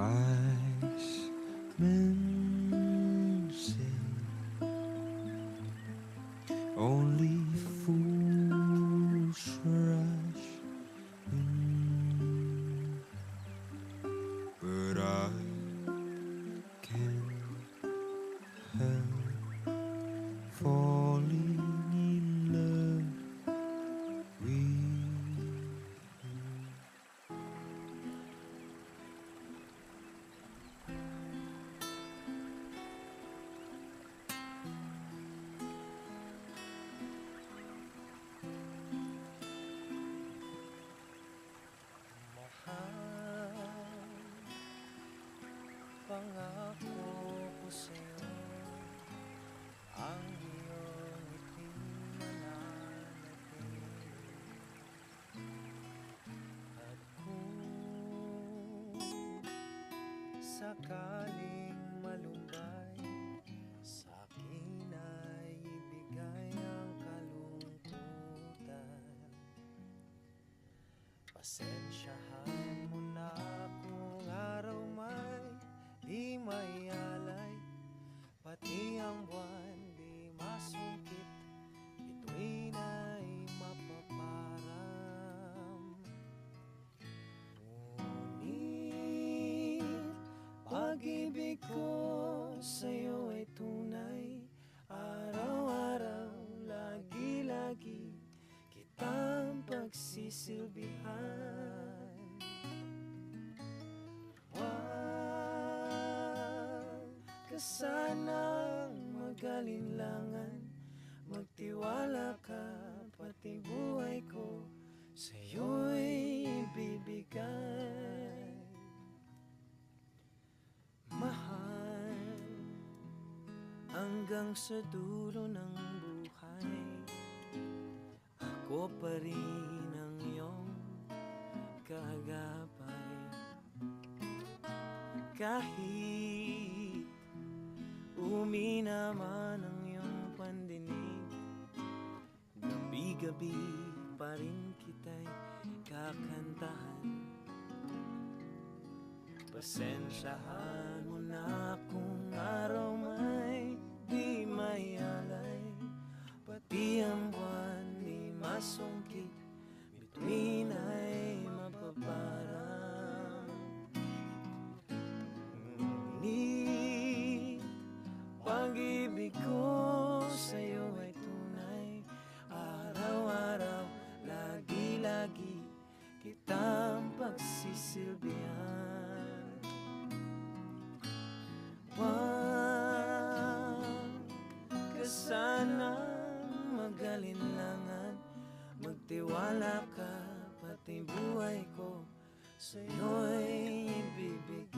Wise men say only fools rush in, but I can't help falling in love with you. Mahal, pangako ko sa'yo, ang iyong ngiti'y mananatili. At kung sakaling malumbay, sa'kin ay ibigay ang kalungkutan. Pasensyahan mo na kung araw may di mayalay, pati ang buwan di masungkit, bituin ay mapaparam. Ngunit pag-ibig ko sa'yo ay tunay, araw-araw, lagi-lagi kitang pagsisilbihan. Huwag ka sanang mag-alinlangan, magtiwala ka, pati buhay ko sa'yo'y ibibigay. Mahal, hanggang sa dulo ng buhay, ako pa rin ang iyong kagabay. Kahit umina man ang iyong pandinig, gabi-gabi pa rin kita'y kakantahan. Pasensyahan mo na kung araw may di mayalay, pati ang buwan di masungkit, bituin ay mapaparam. Ngunit pag-ibig ko sa'yo ay tunay, araw-araw, lagi-lagi kitang pagsisilbihan. Huwag ka sanang mag-alinlangan, magtiwala ka, pati buhay ko sa'yo'y ibibigay.